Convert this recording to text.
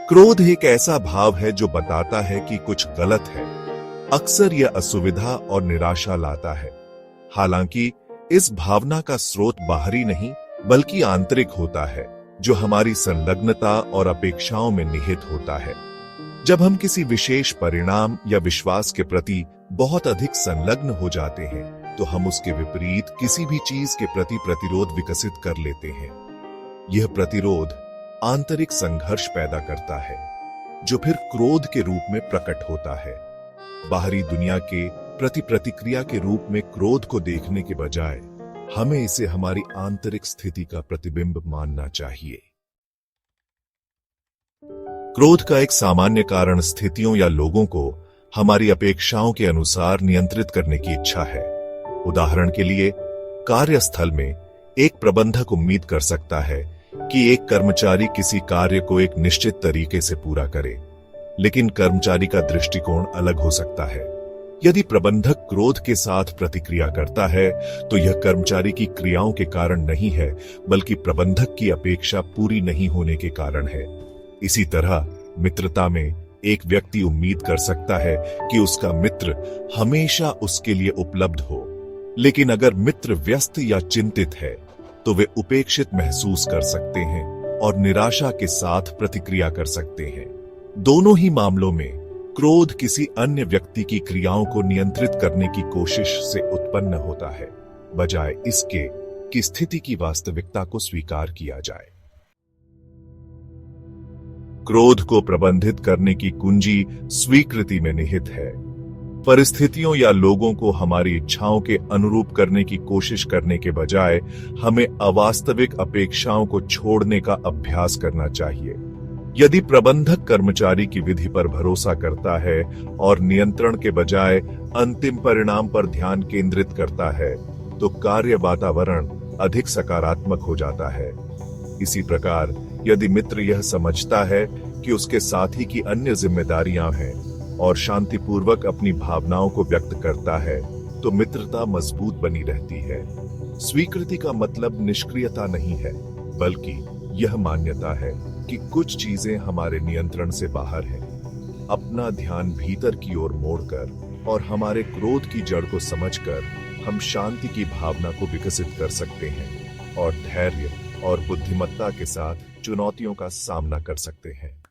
क्रोध एक ऐसा भाव है जो बताता है कि कुछ गलत है। अक्सर यह असुविधा और निराशा लाता है। हालांकि इस भावना का स्रोत बाहरी नहीं बल्कि आंतरिक होता है, जो हमारी संलग्नता और अपेक्षाओं में निहित होता है। जब हम किसी विशेष परिणाम या विश्वास के प्रति बहुत अधिक संलग्न हो जाते हैं, तो हम उसके विपरीत किसी भी चीज के प्रति प्रतिरोध विकसित कर लेते हैं। यह प्रतिरोध आंतरिक संघर्ष पैदा करता है, जो फिर क्रोध के रूप में प्रकट होता है। बाहरी दुनिया के प्रति प्रतिक्रिया के रूप में क्रोध को देखने के बजाय हमें इसे हमारी आंतरिक स्थिति का प्रतिबिंब मानना चाहिए। क्रोध का एक सामान्य कारण स्थितियों या लोगों को हमारी अपेक्षाओं के अनुसार नियंत्रित करने की इच्छा है। उदाहरण के लिए, कार्यस्थल में एक प्रबंधक उम्मीद कर सकता है कि एक कर्मचारी किसी कार्य को एक निश्चित तरीके से पूरा करे, लेकिन कर्मचारी का दृष्टिकोण अलग हो सकता है। यदि प्रबंधक क्रोध के साथ प्रतिक्रिया करता है, तो यह कर्मचारी की क्रियाओं के कारण नहीं है, बल्कि प्रबंधक की अपेक्षा पूरी नहीं होने के कारण है। इसी तरह मित्रता में एक व्यक्ति उम्मीद कर सकता है कि उसका मित्र हमेशा उसके लिए उपलब्ध हो, लेकिन अगर मित्र व्यस्त या चिंतित है, तो वे उपेक्षित महसूस कर सकते हैं और निराशा के साथ प्रतिक्रिया कर सकते हैं। दोनों ही मामलों में क्रोध किसी अन्य व्यक्ति की क्रियाओं को नियंत्रित करने की कोशिश से उत्पन्न होता है, बजाय इसके कि स्थिति की वास्तविकता को स्वीकार किया जाए। क्रोध को प्रबंधित करने की कुंजी स्वीकृति में निहित है। परिस्थितियों या लोगों को हमारी इच्छाओं के अनुरूप करने की कोशिश करने के बजाय हमें अवास्तविक अपेक्षाओं को छोड़ने का अभ्यास करना चाहिए। यदि प्रबंधक कर्मचारी की विधि पर भरोसा करता है और नियंत्रण के बजाय अंतिम परिणाम पर ध्यान केंद्रित करता है, तो कार्य वातावरण अधिक सकारात्मक हो जाता है। इसी प्रकार, यदि मित्र यह समझता है कि उसके साथी की अन्य जिम्मेदारियां हैं और शांतिपूर्वक अपनी भावनाओं को व्यक्त करता है, तो मित्रता मजबूत बनी रहती है। स्वीकृति का मतलब निष्क्रियता नहीं है, बल्कि यह मान्यता है कि कुछ चीजें हमारे नियंत्रण से बाहर हैं। अपना ध्यान भीतर की ओर मोड़कर और हमारे क्रोध की जड़ को समझकर हम शांति की भावना को विकसित कर सकते हैं और धैर्य और बुद्धिमत्ता के साथ चुनौतियों का सामना कर सकते हैं।